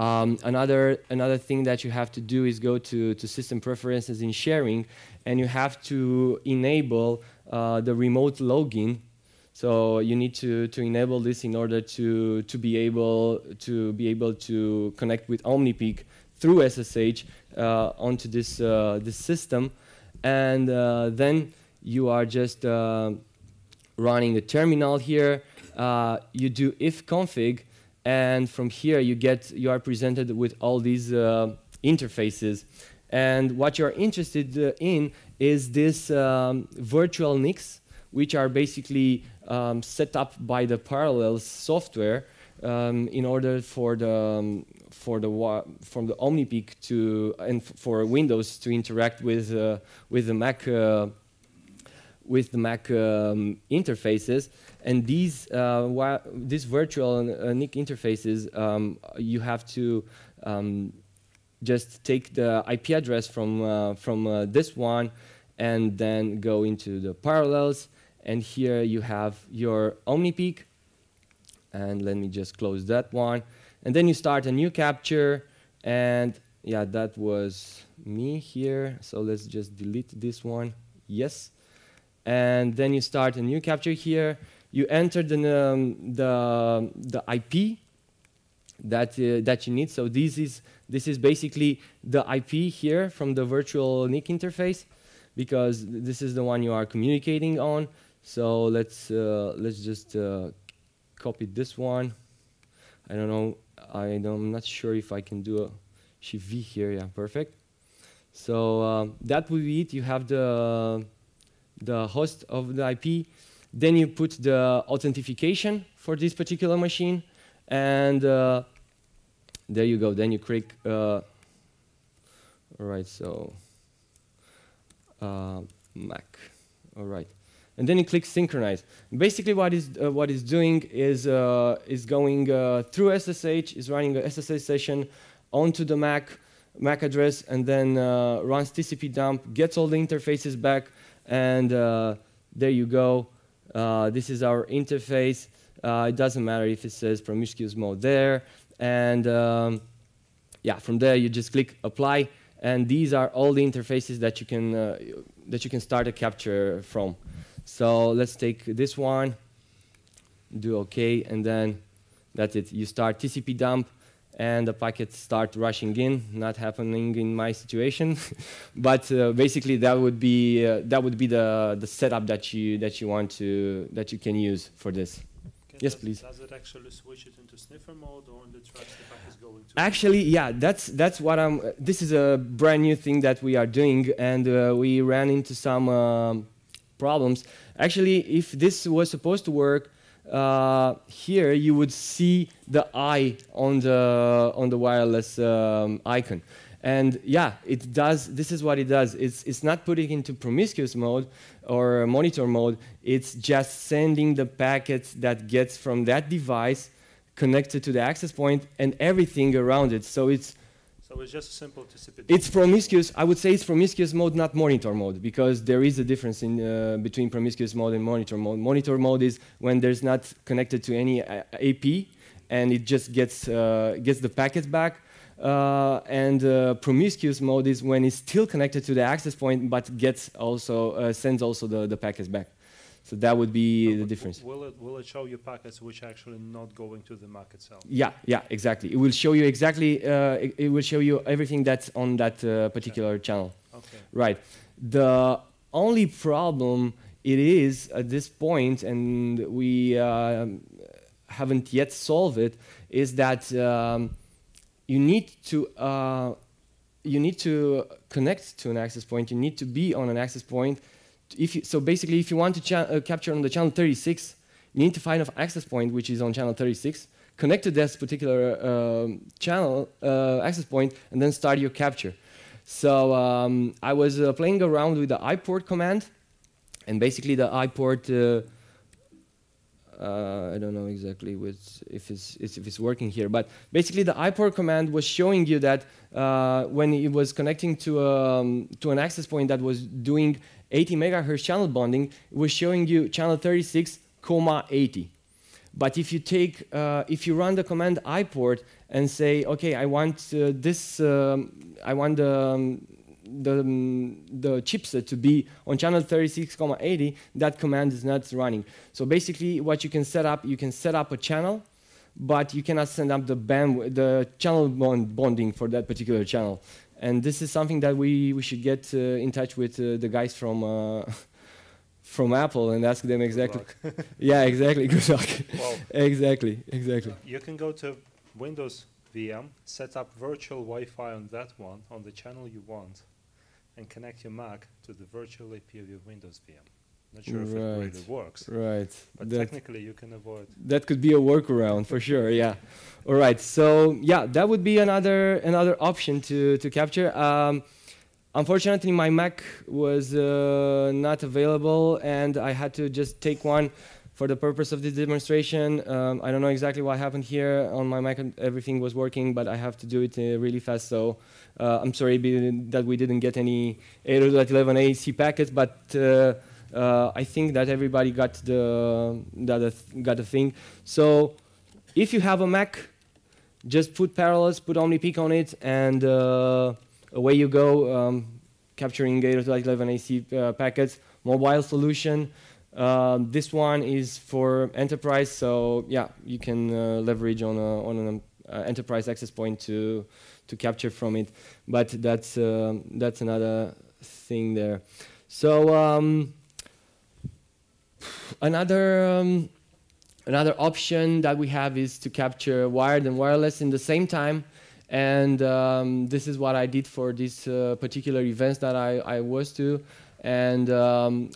Another thing that you have to do is go to system preferences in sharing, and you have to enable the remote login. So you need to enable this in order to be able to connect with OmniPeak through SSH onto this this system, and then you are just running the terminal here. You do if config, and from here you are presented with all these interfaces. And what you're interested in is this virtual NICs, which are basically set up by the Parallels software in order for the OmniPeak to and for Windows to interact with the Mac interfaces. And these virtual NIC interfaces, you have to just take the IP address from this one and then go into the Parallels. And here you have your OmniPeak. And let me just close that one. And then you start a new capture. And yeah, that was me here. So let's just delete this one. Yes. And then you start a new capture here. You enter the IP that you need. So this is basically the IP here from the virtual NIC interface, because this is the one you are communicating on. So let's just copy this one. I don't know. I'm not sure if I can do a Shift V here. Yeah, perfect. So that will be it. You have the host of the IP. Then you put the authentication for this particular machine, and there you go. Then you click. All right. So Mac. All right. And then you click synchronize. Basically, what is doing is going through SSH, is running a SSH session onto the Mac address, and then runs TCP dump, gets all the interfaces back, and there you go. This is our interface. It doesn't matter if it says promiscuous mode there, and yeah, from there you just click apply, and these are all the interfaces that you can start a capture from. So let's take this one, do OK, and then that's it. You start TCP dump, and the packets start rushing in. Not happening in my situation, but basically that would be the setup that you can use for this. Yes, please. Does it actually switch it into sniffer mode, or in the tracks the packet is going to? Actually, yeah, that's what I'm. This is a brand new thing that we are doing, and we ran into some problems. Actually, if this was supposed to work, here you would see the eye on the wireless icon, and yeah, it does. This is what it does. It's not putting into promiscuous mode or monitor mode. It's just sending the packets that gets from that device connected to the access point and everything around it. So it's just a simple TCP. It's promiscuous. I would say it's promiscuous mode, not monitor mode, because there is a difference in between promiscuous mode and monitor mode. Monitor mode is when there's not connected to any AP, and it just gets the packets back. And promiscuous mode is when it's still connected to the access point, but gets also sends also the packets back. So that would be the difference. Will it show you packets which are actually not going to the Mac itself? Yeah, exactly. It will show you exactly. It will show you everything that's on that particular channel. Okay. Right. The only problem it is at this point, and we haven't yet solved it, is that you need to connect to an access point. You need to be on an access point. So basically, if you want to capture on the channel 36, you need to find an access point which is on channel 36, connect to this particular channel access point, and then start your capture. So I was playing around with the iPort command, and basically the iPort, I don't know exactly if it's working here, but basically the iPort command was showing you that when it was connecting to an access point that was doing 80 megahertz channel bonding, it was showing you channel 36, 80. But if you take, if you run the command import and say, okay, I want I want the chipset to be on channel 36,80, that command is not running. So basically, what you can set up a channel, but you cannot send up the channel bonding for that particular channel. And this is something that we should get in touch with the guys from Apple and ask them exactly. Yeah, exactly. Good luck. Well, exactly. you can go to Windows VM, set up virtual Wi-Fi on that one, on the channel you want, and connect your Mac to the virtual AP of your Windows VM. Not sure if it really works. Right. But technically you can avoid. That could be a workaround for sure, yeah. All right, so yeah, that would be another option to capture. Unfortunately, my Mac was not available, and I had to just take one for the purpose of this demonstration. I don't know exactly what happened here on my Mac. Everything was working, but I have to do it really fast. So I'm sorry that we didn't get any 8.11ac packets, but I think that everybody got the thing. So if you have a Mac, just put Parallels, put OmniPeak on it, and away you go, capturing 8.11ac packets. Mobile solution. This one is for enterprise, so yeah, you can leverage on an enterprise access point to capture from it. But that's another thing there. So another option that we have is to capture wired and wireless in the same time. And this is what I did for this particular events that I was to. And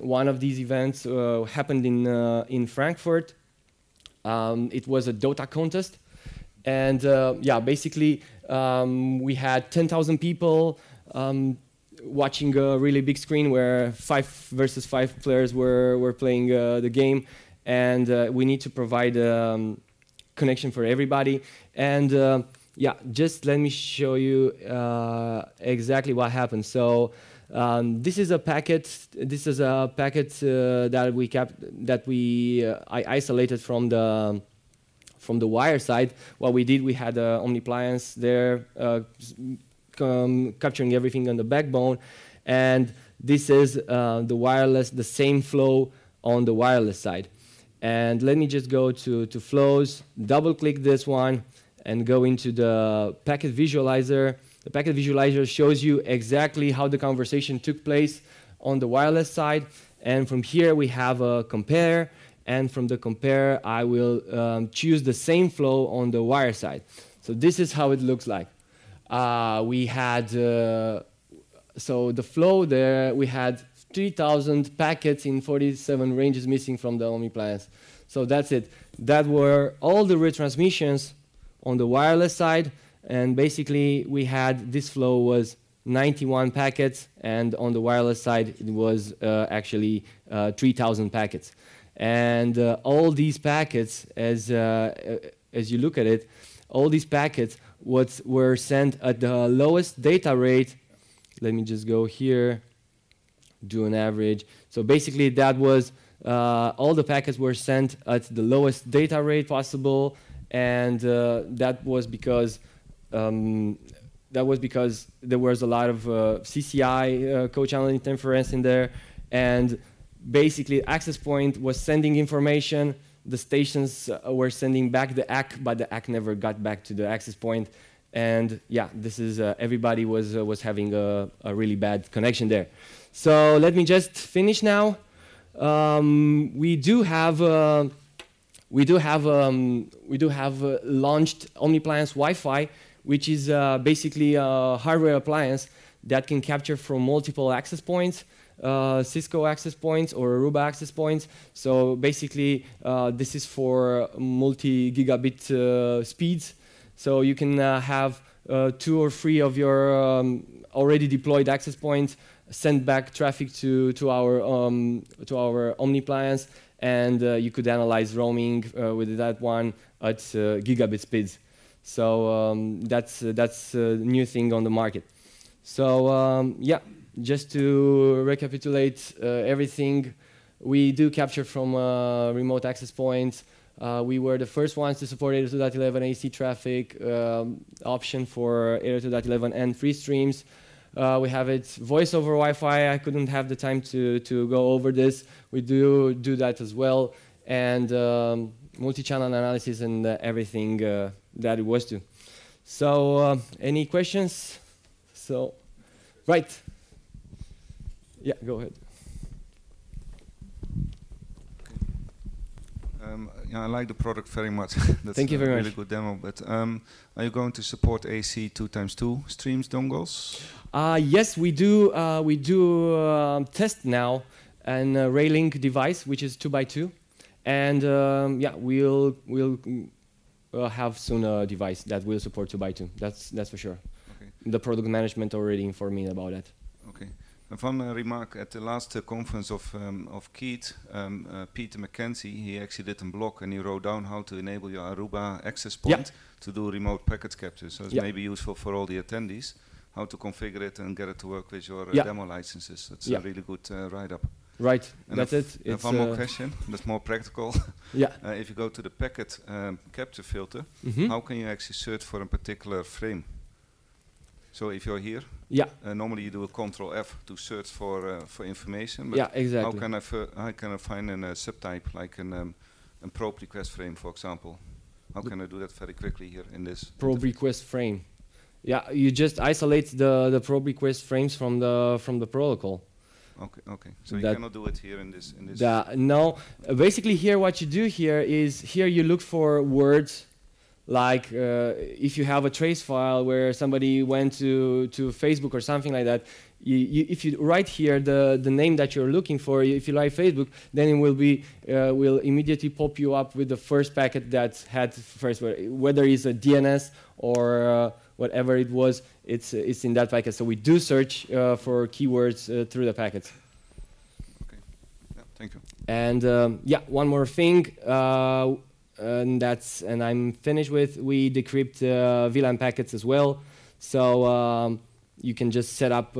one of these events happened in Frankfurt. It was a Dota contest. And yeah, basically we had 10,000 people watching a really big screen where 5 versus 5 players were playing the game. And we need to provide connection for everybody. And yeah, just let me show you exactly what happened. So this is a packet. This is a packet that I isolated from the wire side. What we did, we had OmniPliance there capturing everything on the backbone, and this is the wireless, the same flow on the wireless side. And let me just go to flows, double-click this one, and go into the packet visualizer. The packet visualizer shows you exactly how the conversation took place on the wireless side. And from here, we have a compare. And from the compare, I will choose the same flow on the wire side. So this is how it looks like. We had, so the flow there, we had 3,000 packets in 47 ranges missing from the OmniPliance. So that's it. That were all the retransmissions on the wireless side, and basically we had this flow was 91 packets, and on the wireless side it was actually 3,000 packets. And all these packets, as you look at it, all these packets were sent at the lowest data rate. Let me just go here, do an average. So basically that was all the packets were sent at the lowest data rate possible. And that was because there was a lot of CCI co-channel interference in there, and basically access point was sending information. The stations were sending back the ACK, but the ACK never got back to the access point. And yeah, this is everybody was having a really bad connection there. So let me just finish now. We do have launched OmniPliance Wi-Fi, which is basically a hardware appliance that can capture from multiple access points, Cisco access points or Aruba access points. So basically, this is for multi-gigabit speeds. So you can have 2 or 3 of your already deployed access points send back traffic to our OmniPliance. And you could analyze roaming with that one at gigabit speeds. So that's a new thing on the market. So yeah, just to recapitulate everything, We do capture from remote access points. We were the first ones to support 802.11 AC traffic option for 802.11 and free streams. We have it voice over Wi-Fi. I couldn't have the time to go over this. We do that as well. And multi-channel analysis and everything that it was to. So any questions? So, right. Yeah, go ahead. Yeah, I like the product very much. That's Thank you very a much. really good demo. But are you going to support AC 2x2 streams dongles? Yes, we do. We do test now an Raylink device, which is 2x2, and yeah, we'll have soon a device that will support 2x2. That's for sure. Okay. The product management already informed me about that. Okay. And one remark at the last conference of Keith, Peter McKenzie, he actually did a blog and he wrote down how to enable your Aruba access point to do remote packet capture. So it's maybe useful for all the attendees how to configure it and get it to work with your demo licenses. That's a really good write-up. Right, and that's it. It's one more question, that's more practical. Yeah. If you go to the packet capture filter, how can you actually search for a particular frame? So if you're here, normally you do a Control F to search for information. But exactly. How can I find a subtype like a probe request frame, for example? How can I do that very quickly here in this probe request frame? Yeah, you just isolate the probe request frames from the protocol. Okay, okay. So you cannot do it here in this. No, basically here what you do here is you look for words. Like if you have a trace file where somebody went to Facebook or something like that, if you write here the name that you're looking for, if you write Facebook, then it will immediately pop you up with the first packet that had first word, whether it's a DNS or whatever it was, it's in that packet. So we do search for keywords through the packets. Okay, yeah, thank you. And yeah, one more thing. And I'm finished with. We decrypt VLAN packets as well, so you can just set up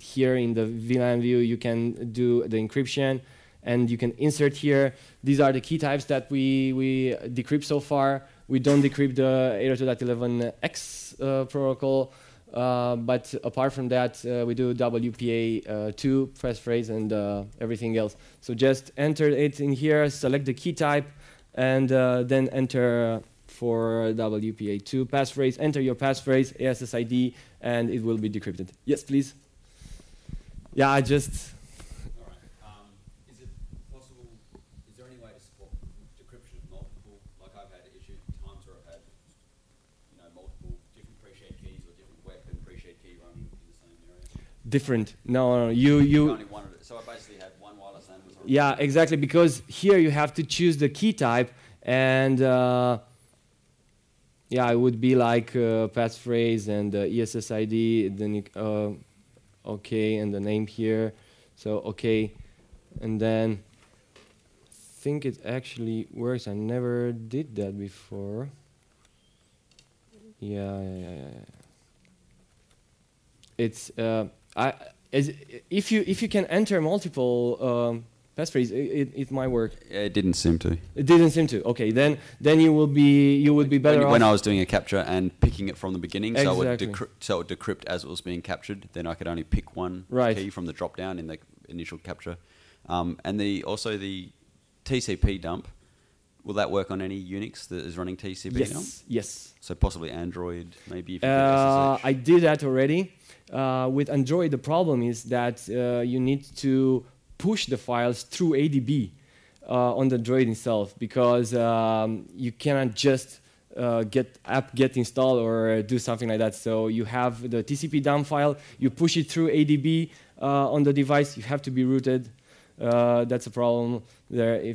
here in the VLAN view. You can do the encryption, and you can insert here. These are the key types that we decrypt so far. We don't decrypt the 802.11x protocol, but apart from that, we do WPA 2 passphrase and everything else. So just enter it in here, select the key type. And then enter for WPA2 passphrase, enter your passphrase, ASSID, and it will be decrypted. Yes, please. Yeah, I just... All right. Is it possible, is there any way to support decryption of multiple, like I've had issues times where I've had, multiple different pre-shared keys or different web and pre-shared key running in the same area? Different. No, you only wanted it. So I basically had one wireless and was on. Yeah, exactly, because here you have to choose the key type, and yeah, it would be like passphrase and ESSID, then you, okay, and the name here, so okay, and then I think it actually works. I never did that before. Yeah. It's if you can enter multiple passphrase, it might work. It didn't seem to. It didn't seem to. Okay, then you would be better off. When I was doing a capture and picking it from the beginning, Exactly. so it would decrypt as it was being captured. Then I could only pick one key from the drop down in the initial capture, and also the TCP dump. Will that work on any Unix that is running TCP dump? Yes. So possibly Android, maybe. If you did SSH. I did that already. With Android, the problem is that you need to push the files through ADB on the Android itself, because you cannot just get installed or do something like that. So you have the TCP dump file, you push it through ADB on the device, you have to be rooted. That's a problem there.